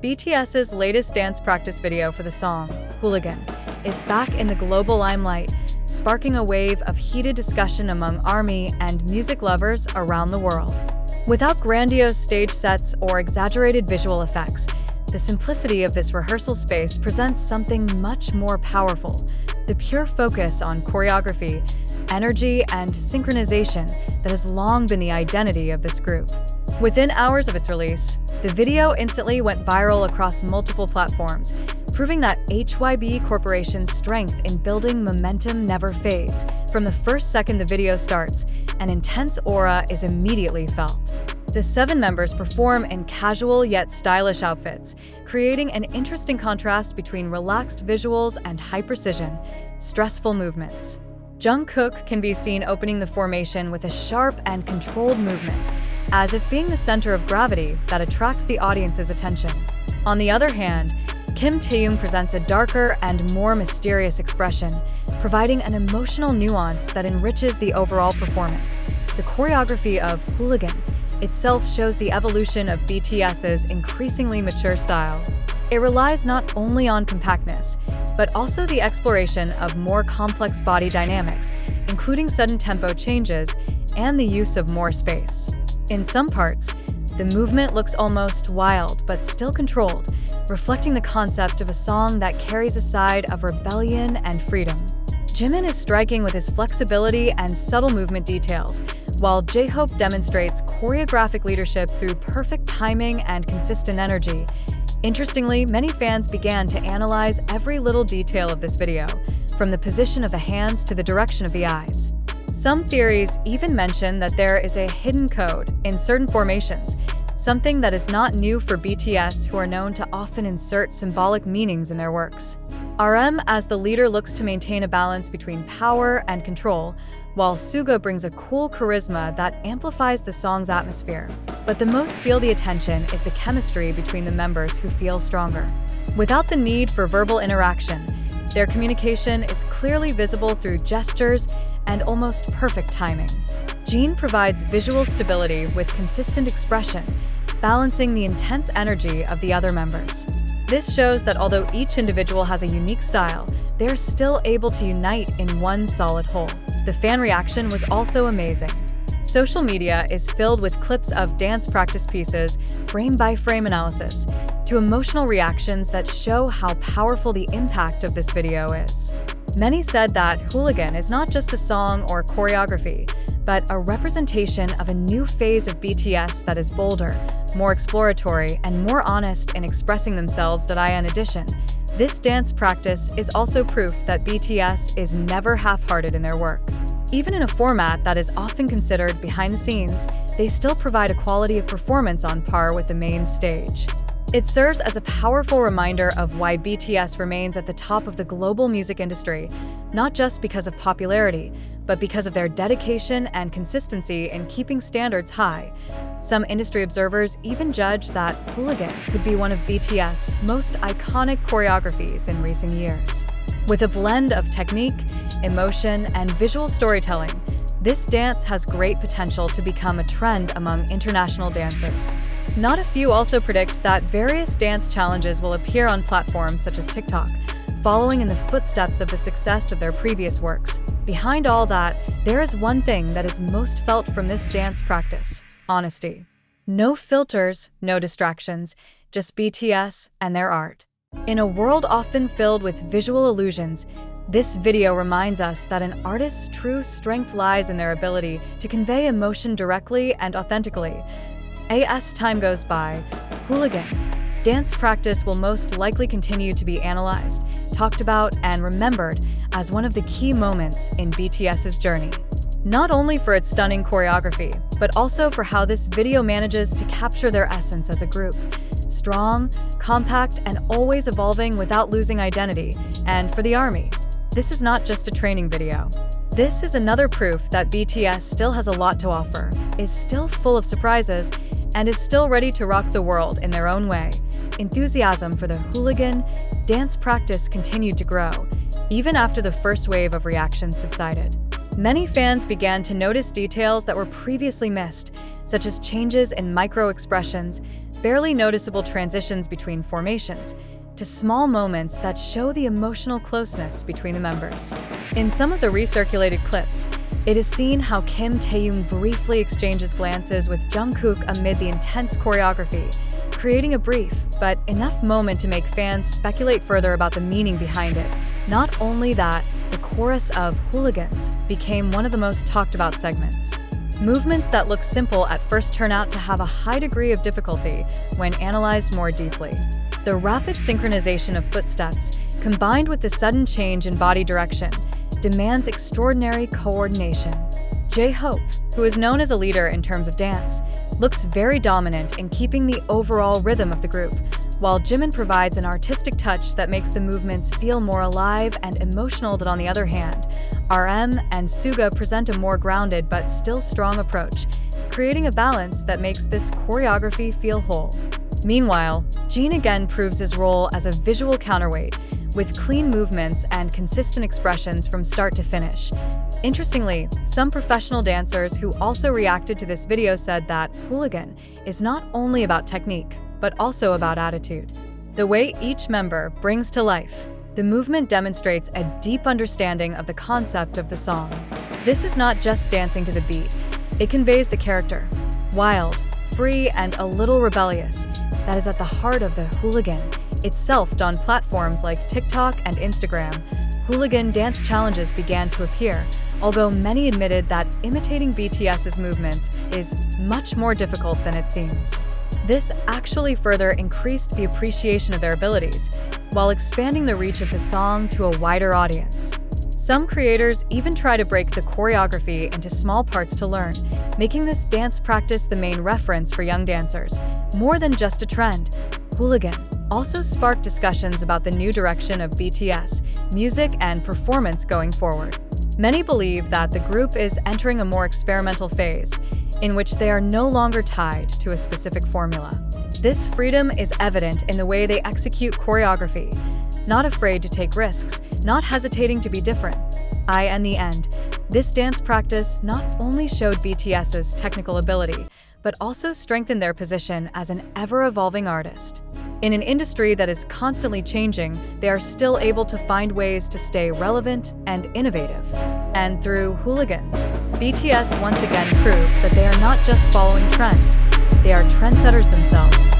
BTS's latest dance practice video for the song, Hooligan, is back in the global limelight, sparking a wave of heated discussion among ARMY and music lovers around the world. Without grandiose stage sets or exaggerated visual effects, the simplicity of this rehearsal space presents something much more powerful: the pure focus on choreography, energy, and synchronization that has long been the identity of this group. Within hours of its release, the video instantly went viral across multiple platforms, proving that HYB Corporation's strength in building momentum never fades. From the first second the video starts, an intense aura is immediately felt. The 7 members perform in casual yet stylish outfits, creating an interesting contrast between relaxed visuals and high-precision, stressful movements. Jungkook can be seen opening the formation with a sharp and controlled movement, as if being the center of gravity that attracts the audience's attention. On the other hand, Kim Taehyung presents a darker and more mysterious expression, providing an emotional nuance that enriches the overall performance. The choreography of Hooligan itself shows the evolution of BTS's increasingly mature style. It relies not only on compactness, but also the exploration of more complex body dynamics, including sudden tempo changes and the use of more space. In some parts, the movement looks almost wild but still controlled, reflecting the concept of a song that carries a side of rebellion and freedom. Jimin is striking with his flexibility and subtle movement details, while J-Hope demonstrates choreographic leadership through perfect timing and consistent energy. Interestingly, many fans began to analyze every little detail of this video, from the position of the hands to the direction of the eyes. Some theories even mention that there is a hidden code in certain formations, something that is not new for BTS, who are known to often insert symbolic meanings in their works. RM, as the leader, looks to maintain a balance between power and control, while Suga brings a cool charisma that amplifies the song's atmosphere. But the most steal the attention is the chemistry between the members, who feel stronger. Without the need for verbal interaction, their communication is clearly visible through gestures and almost perfect timing. Jin provides visual stability with consistent expression, balancing the intense energy of the other members. This shows that although each individual has a unique style, they are still able to unite in one solid whole. The fan reaction was also amazing. Social media is filled with clips of dance practice pieces, frame-by-frame analysis, to emotional reactions that show how powerful the impact of this video is. Many said that Hooligan is not just a song or choreography, but a representation of a new phase of BTS that is bolder, more exploratory, and more honest in expressing themselves. In addition, this dance practice is also proof that BTS is never half-hearted in their work. Even in a format that is often considered behind the scenes, they still provide a quality of performance on par with the main stage. It serves as a powerful reminder of why BTS remains at the top of the global music industry, not just because of popularity, but because of their dedication and consistency in keeping standards high. Some industry observers even judge that Hooligan could be one of BTS' most iconic choreographies in recent years. With a blend of technique, emotion, and visual storytelling, this dance has great potential to become a trend among international dancers. Not a few also predict that various dance challenges will appear on platforms such as TikTok, following in the footsteps of the success of their previous works. Behind all that, there is one thing that is most felt from this dance practice: honesty. No filters, no distractions, just BTS and their art. In a world often filled with visual illusions, this video reminds us that an artist's true strength lies in their ability to convey emotion directly and authentically. As time goes by, Hooligan dance practice will most likely continue to be analyzed, talked about, and remembered as one of the key moments in BTS's journey. Not only for its stunning choreography, but also for how this video manages to capture their essence as a group: strong, compact, and always evolving without losing identity. And for the ARMY, this is not just a training video. This is another proof that BTS still has a lot to offer, is still full of surprises, and is still ready to rock the world in their own way. Enthusiasm for the Hooligan dance practice continued to grow, even after the first wave of reactions subsided. Many fans began to notice details that were previously missed, such as changes in micro-expressions, barely noticeable transitions between formations, to small moments that show the emotional closeness between the members. In some of the recirculated clips, it is seen how Kim Taehyung briefly exchanges glances with Jungkook amid the intense choreography, creating a brief but enough moment to make fans speculate further about the meaning behind it. Not only that, the chorus of Hooligans became one of the most talked about segments. Movements that look simple at first turn out to have a high degree of difficulty when analyzed more deeply. The rapid synchronization of footsteps, combined with the sudden change in body direction, demands extraordinary coordination. J-Hope, who is known as a leader in terms of dance, looks very dominant in keeping the overall rhythm of the group, while Jimin provides an artistic touch that makes the movements feel more alive and emotional. On the other hand, RM and Suga present a more grounded but still strong approach, creating a balance that makes this choreography feel whole. Meanwhile, Jin again proves his role as a visual counterweight, with clean movements and consistent expressions from start to finish. Interestingly, some professional dancers who also reacted to this video said that Hooligan is not only about technique, but also about attitude. The way each member brings to life the movement demonstrates a deep understanding of the concept of the song. This is not just dancing to the beat, it conveys the character, wild, free, and a little rebellious, that is at the heart of the Hooligan itself. On platforms like TikTok and Instagram, Hooligan dance challenges began to appear, although many admitted that imitating BTS's movements is much more difficult than it seems. This actually further increased the appreciation of their abilities, while expanding the reach of the song to a wider audience. Some creators even try to break the choreography into small parts to learn, making this dance practice the main reference for young dancers. More than just a trend, Hooligan also sparked discussions about the new direction of BTS music and performance going forward. Many believe that the group is entering a more experimental phase, in which they are no longer tied to a specific formula. This freedom is evident in the way they execute choreography, not afraid to take risks, not hesitating to be different. In the end, this dance practice not only showed BTS's technical ability, but also strengthened their position as an ever-evolving artist. In an industry that is constantly changing, they are still able to find ways to stay relevant and innovative. And through Hooligans, BTS once again proved that they are not just following trends, they are trendsetters themselves.